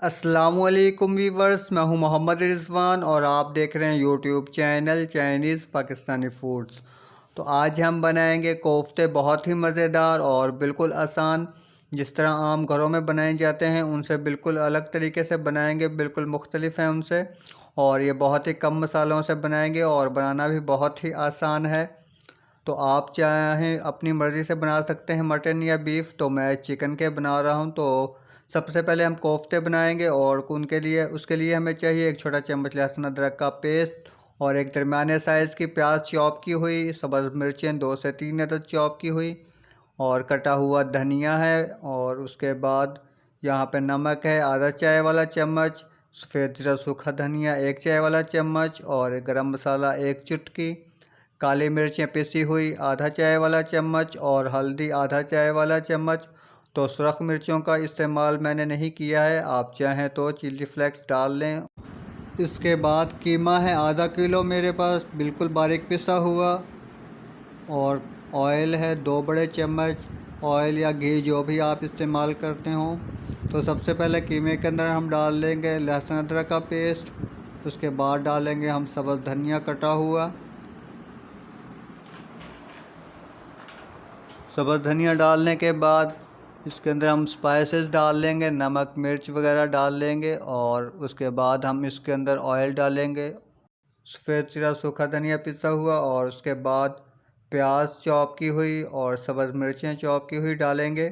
अस्सलामुअलैकुम वीवर्स, मैं हूं मोहम्मद रिजवान और आप देख रहे हैं YouTube channel Chinese Pakistani foods. तो आज हम बनाएंगे कोफ्ते, बहुत ही मज़ेदार और बिल्कुल आसान। जिस तरह आम घरों में बनाए जाते हैं उनसे बिल्कुल अलग तरीके से बनाएंगे, बिल्कुल मुख्तलिफ हैं उनसे। और ये बहुत ही कम मसालों से बनाएंगे और बनाना भी बहुत ही आसान है। तो आप चाहें अपनी मर्ज़ी से बना सकते हैं मटन या बीफ। तो मैं चिकन के बना रहा हूं। तो सबसे पहले हम कोफ्ते बनाएंगे और उनके लिए उसके लिए हमें चाहिए एक छोटा चम्मच लहसुन अदरक का पेस्ट और एक दरमियाने साइज़ की प्याज चॉप की हुई, सब्ज़ मिर्चें 2 से 3 अदद चॉप की हुई और कटा हुआ धनिया है। और उसके बाद यहाँ पे नमक है आधा चाय वाला चम्मच, सफ़ेद ज़ीरा सूखा धनिया 1 चाय वाला चम्मच और गरम मसाला 1 चुटकी, काली मिर्चें पिसी हुई आधा चाय वाला चम्मच और हल्दी आधा चाय वाला चम्मच। तो सुरख मिर्चों का इस्तेमाल मैंने नहीं किया है, आप चाहें तो चिली फ्लेक्स डाल लें। इसके बाद कीमा है आधा किलो मेरे पास, बिल्कुल बारीक पिसा हुआ। और ऑयल है 2 बड़े चम्मच, ऑयल या घी जो भी आप इस्तेमाल करते हो। तो सबसे पहले कीमे के अंदर हम डाल लेंगे लहसुन अदरक का पेस्ट। उसके बाद डालेंगे हम सब्ज़ धनिया कटा हुआ। सब्ज़ धनिया डालने के बाद इसके अंदर हम स्पाइसेस डाल लेंगे, नमक मिर्च वगैरह डाल लेंगे। और उसके बाद हम इसके अंदर ऑयल डालेंगे, सफ़ेद ज़ीरा सूखा धनिया पिसा हुआ और उसके बाद प्याज चॉप की हुई और सब्ज़ मिर्चें चॉप की हुई डालेंगे।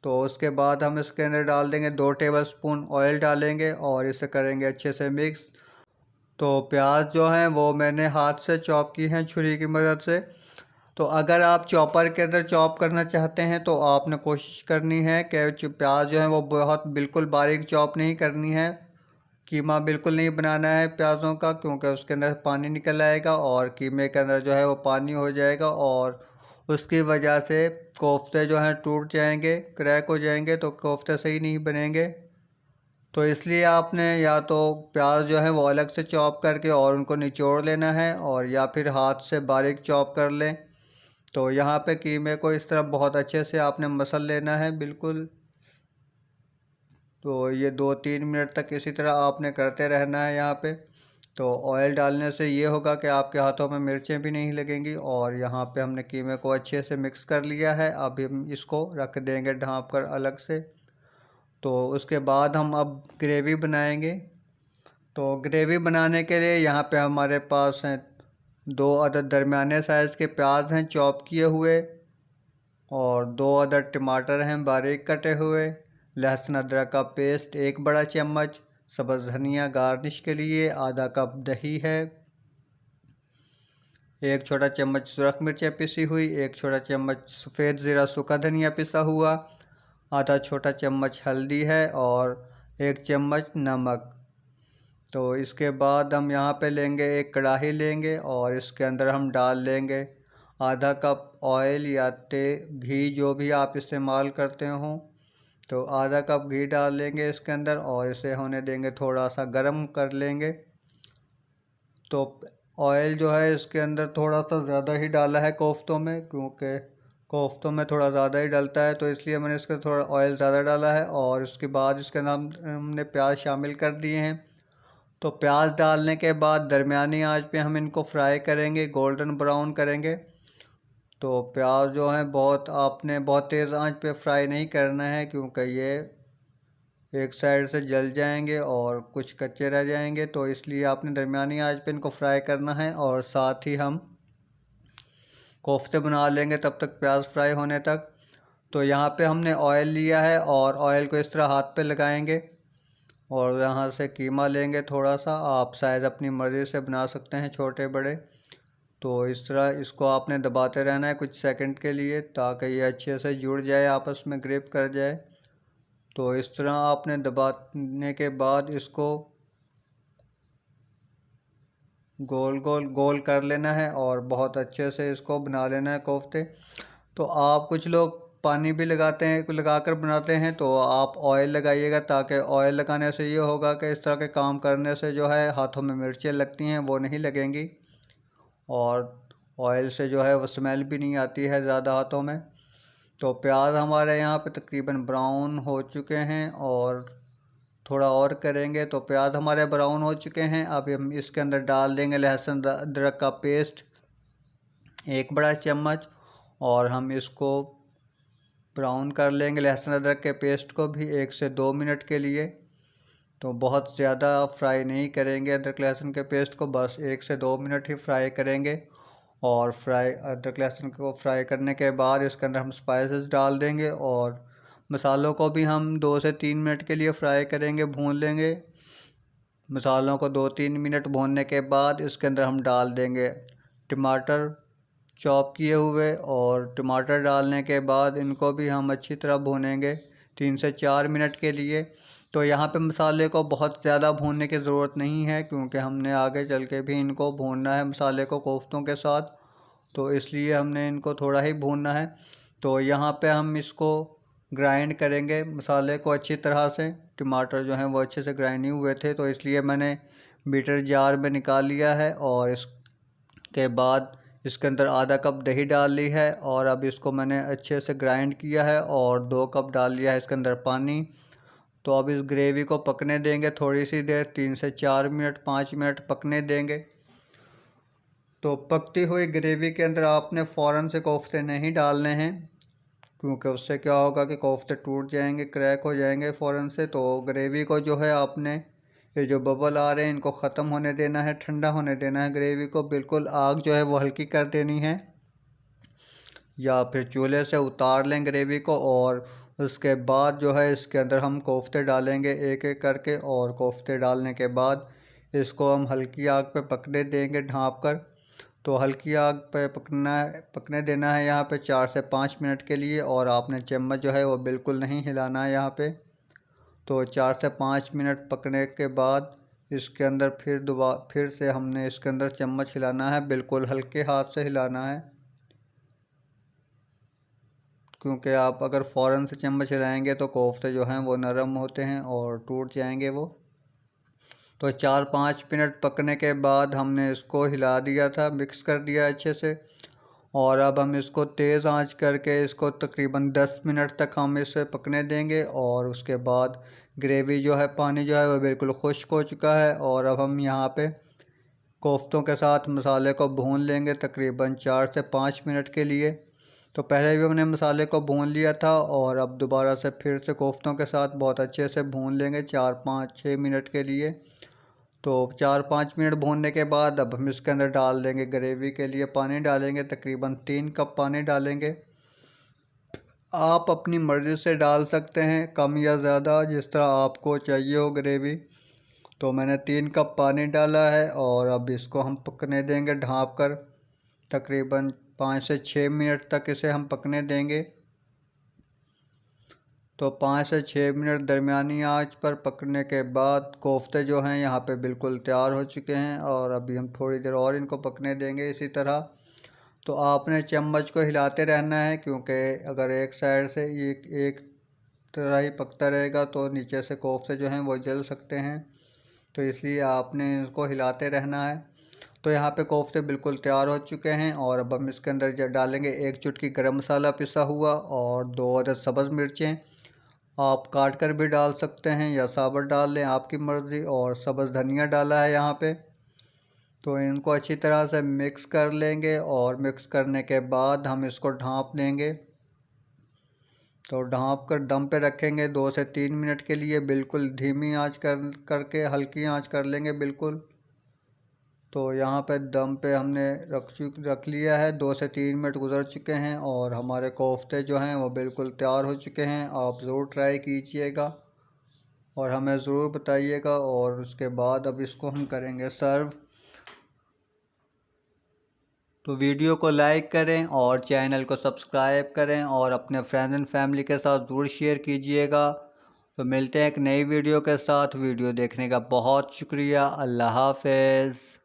तो उसके बाद हम इसके अंदर डाल देंगे 2 टेबलस्पून ऑयल डालेंगे और इसे करेंगे अच्छे से मिक्स। तो प्याज जो हैं वो मैंने हाथ से चॉप की हैं छुरी की मदद से। तो अगर आप चॉपर के अंदर चॉप करना चाहते हैं तो आपने कोशिश करनी है कि प्याज जो है वो बहुत बिल्कुल बारीक चॉप नहीं करनी है। कीमा बिल्कुल नहीं बनाना है प्याज़ों का, क्योंकि उसके अंदर पानी निकल आएगा और कीमे के अंदर जो है वो पानी हो जाएगा और उसकी वजह से कोफ्ते जो हैं टूट जाएंगे, क्रैक हो जाएंगे, तो कोफ्ते सही नहीं बनेंगे। तो इसलिए आपने या तो प्याज जो है वो अलग से चॉप करके और उनको निचोड़ लेना है और या फिर हाथ से बारीक चॉप कर लें। तो यहाँ पे कीमे को इस तरह बहुत अच्छे से आपने मसल लेना है बिल्कुल। तो ये 2-3 मिनट तक इसी तरह आपने करते रहना है यहाँ पे। तो ऑयल डालने से ये होगा कि आपके हाथों में मिर्चें भी नहीं लगेंगी। और यहाँ पे हमने कीमे को अच्छे से मिक्स कर लिया है, अब हम इसको रख देंगे ढाँप कर अलग से। तो उसके बाद हम अब ग्रेवी बनाएंगे। तो ग्रेवी बनाने के लिए यहाँ पे हमारे पास हैं 2 अदद दरमियाने साइज़ के प्याज हैं चॉप किए हुए और 2 अदद टमाटर हैं बारीक कटे हुए, लहसुन अदरक का पेस्ट 1 बड़ा चम्मच, सब्ज़ धनिया गार्निश के लिए, आधा कप दही है, 1 छोटा चम्मच सुरख मिर्चें पिसी हुई, 1 छोटा चम्मच सफ़ेद ज़ीरा सूखा धनिया पिसा हुआ, आधा छोटा चम्मच हल्दी है और 1 चम्मच नमक। तो इसके बाद हम यहाँ पे लेंगे एक कढ़ाई लेंगे और इसके अंदर हम डाल लेंगे आधा कप ऑयल या घी जो भी आप इस्तेमाल करते हो। तो आधा कप घी डाल लेंगे इसके अंदर और इसे होने देंगे, थोड़ा सा गर्म कर लेंगे। तो ऑयल जो है इसके अंदर थोड़ा सा ज़्यादा ही डाला है कोफ्तों में, क्योंकि कोफ्तों में थोड़ा ज़्यादा ही डलता है, तो इसलिए मैंने इसके थोड़ा ऑयल ज़्यादा डाला है। और उसके बाद इसके अंदर हमने प्याज शामिल कर दिए हैं। तो प्याज डालने के बाद दरमियानी आंच पे हम इनको फ्राई करेंगे, गोल्डन ब्राउन करेंगे। तो प्याज जो है आपने बहुत तेज़ आंच पे फ्राई नहीं करना है, क्योंकि ये एक साइड से जल जाएंगे और कुछ कच्चे रह जाएंगे। तो इसलिए आपने दरमियानी आंच पे इनको फ्राई करना है और साथ ही हम कोफ्ते बना लेंगे तब तक, प्याज फ्राई होने तक। तो यहाँ पे हमने ऑयल लिया है और ऑयल को इस तरह हाथ पे लगाएंगे और यहाँ से कीमा लेंगे थोड़ा सा, आप शायद अपनी मर्ज़ी से बना सकते हैं छोटे बड़े। तो इस तरह इसको आपने दबाते रहना है कुछ सेकंड के लिए, ताकि ये अच्छे से जुड़ जाए, आपस में ग्रिप कर जाए। तो इस तरह आपने दबाने के बाद इसको गोल गोल गोल कर लेना है और बहुत अच्छे से इसको बना लेना है कोफ्ते। तो आप कुछ लोग पानी भी लगाते हैं, लगाकर बनाते हैं, तो आप ऑयल लगाइएगा, ताकि ऑयल लगाने से ये होगा कि इस तरह के काम करने से जो है हाथों में मिर्चें लगती हैं वो नहीं लगेंगी और ऑयल से जो है वो स्मेल भी नहीं आती है ज़्यादा हाथों में। तो प्याज हमारे यहाँ पे तकरीबन ब्राउन हो चुके हैं और थोड़ा और करेंगे। तो प्याज हमारे ब्राउन हो चुके हैं। अब हम इसके अंदर डाल देंगे लहसुन अदरक का पेस्ट 1 बड़ा चम्मच, और हम इसको ब्राउन कर लेंगे लहसुन अदरक के पेस्ट को भी 1 से 2 मिनट के लिए। तो बहुत ज़्यादा फ्राई नहीं करेंगे अदरक लहसुन के पेस्ट को, बस 1 से 2 मिनट ही फ्राई करेंगे। और अदरक लहसुन को फ्राई करने के बाद इसके अंदर हम स्पाइसेस डाल देंगे, और मसालों को भी हम 2 से 3 मिनट के लिए फ्राई करेंगे, भून लेंगे। मसालों को 2-3 मिनट भूनने के बाद इसके अंदर हम डाल देंगे टमाटर चॉप किए हुए, और टमाटर डालने के बाद इनको भी हम अच्छी तरह भूनेंगे 3 से 4 मिनट के लिए। तो यहाँ पे मसाले को बहुत ज़्यादा भूनने की ज़रूरत नहीं है, क्योंकि हमने आगे चल के भी इनको भूनना है मसाले को कोफ्तों के साथ, तो इसलिए हमने इनको थोड़ा ही भूनना है। तो यहाँ पे हम इसको ग्राइंड करेंगे मसाले को अच्छी तरह से। टमाटर जो हैं वो अच्छे से ग्राइंड नहीं हुए थे, तो इसलिए मैंने बीटर जार में निकाल लिया है। और इसके बाद इसके अंदर आधा कप दही डाल ली है, और अब इसको मैंने अच्छे से ग्राइंड किया है, और 2 कप डाल लिया है इसके अंदर पानी। तो अब इस ग्रेवी को पकने देंगे थोड़ी सी देर, 3 से 4 मिनट 5 मिनट पकने देंगे। तो पकती हुई ग्रेवी के अंदर आपने फ़ौरन से कोफ्ते नहीं डालने हैं, क्योंकि उससे क्या होगा कि कोफ्ते टूट जाएंगे, क्रैक हो जाएंगे फ़ौरन से। तो ग्रेवी को जो है आपने ये जो बबल आ रहे हैं इनको ख़त्म होने देना है, ठंडा होने देना है ग्रेवी को। बिल्कुल आग जो है वो हल्की कर देनी है, या फिर चूल्हे से उतार लें ग्रेवी को। और उसके बाद जो है इसके अंदर हम कोफ्ते डालेंगे एक एक करके, और कोफ्ते डालने के बाद इसको हम हल्की आग पे पकने देंगे ढाँप कर। तो हल्की आग पे पकने देना है यहाँ पे 4 से 5 मिनट के लिए, और आपने चम्मच जो है वो बिल्कुल नहीं हिलाना है यहाँ पे। तो 4 से 5 मिनट पकने के बाद इसके अंदर फिर से हमने इसके अंदर चम्मच हिलाना है, बिल्कुल हल्के हाथ से हिलाना है, क्योंकि आप अगर फ़ौरन से चम्मच हिलाएंगे तो कोफ्ते जो हैं वो नरम होते हैं और टूट जाएंगे वो। तो 4-5 मिनट पकने के बाद हमने इसको हिला दिया था, मिक्स कर दिया अच्छे से। और अब हम इसको तेज़ आंच करके इसको तकरीबन 10 मिनट तक हम इसे पकने देंगे। और उसके बाद ग्रेवी जो है, पानी जो है वो बिल्कुल खुश्क हो चुका है। और अब हम यहाँ पे कोफ्तों के साथ मसाले को भून लेंगे तकरीबन 4 से 5 मिनट के लिए। तो पहले भी हमने मसाले को भून लिया था, और अब दोबारा से फिर से कोफ्तों के साथ बहुत अच्छे से भून लेंगे 4-5-6 मिनट के लिए। तो 4-5 मिनट भूनने के बाद अब हम इसके अंदर डाल देंगे ग्रेवी के लिए पानी डालेंगे, तकरीबन 3 कप पानी डालेंगे। आप अपनी मर्ज़ी से डाल सकते हैं, कम या ज़्यादा, जिस तरह आपको चाहिए हो ग्रेवी। तो मैंने 3 कप पानी डाला है, और अब इसको हम पकने देंगे ढाँप कर तकरीबन 5 से 6 मिनट तक इसे हम पकने देंगे। तो 5 से 6 मिनट दरमियानी आंच पर पकने के बाद कोफ्ते जो हैं यहाँ पे बिल्कुल तैयार हो चुके हैं, और अभी हम थोड़ी देर और इनको पकने देंगे इसी तरह। तो आपने चम्मच को हिलाते रहना है, क्योंकि अगर एक साइड से एक तरह ही पकता रहेगा तो नीचे से कोफ्ते जो हैं वो जल सकते हैं, तो इसलिए आपने इसको हिलाते रहना है। तो यहाँ पे कोफ्ते बिल्कुल तैयार हो चुके हैं, और अब हम इसके अंदर डालेंगे 1 चुटकी गरम मसाला पिसा हुआ, और 2 अदद सब्ज़ मिर्चें आप काट कर भी डाल सकते हैं या साबुत डाल लें, आपकी मर्ज़ी। और सब्ज़ धनिया डाला है यहाँ पे। तो इनको अच्छी तरह से मिक्स कर लेंगे, और मिक्स करने के बाद हम इसको ढाँप देंगे। तो ढाँप कर दम पे रखेंगे 2 से 3 मिनट के लिए, बिल्कुल धीमी आंच करके हल्की आंच कर लेंगे बिल्कुल। तो यहाँ पे दम पे हमने रख लिया है, 2 से 3 मिनट गुजर चुके हैं, और हमारे कोफ्ते जो हैं वो बिल्कुल तैयार हो चुके हैं। आप ज़रूर ट्राई कीजिएगा और हमें ज़रूर बताइएगा। और उसके बाद अब इसको हम करेंगे सर्व। तो वीडियो को लाइक करें और चैनल को सब्सक्राइब करें, और अपने फ्रेंड्स एंड फैमिली के साथ ज़रूर शेयर कीजिएगा। तो मिलते हैं एक नई वीडियो के साथ। वीडियो देखने का बहुत शुक्रिया। अल्लाह हाफ़िज़।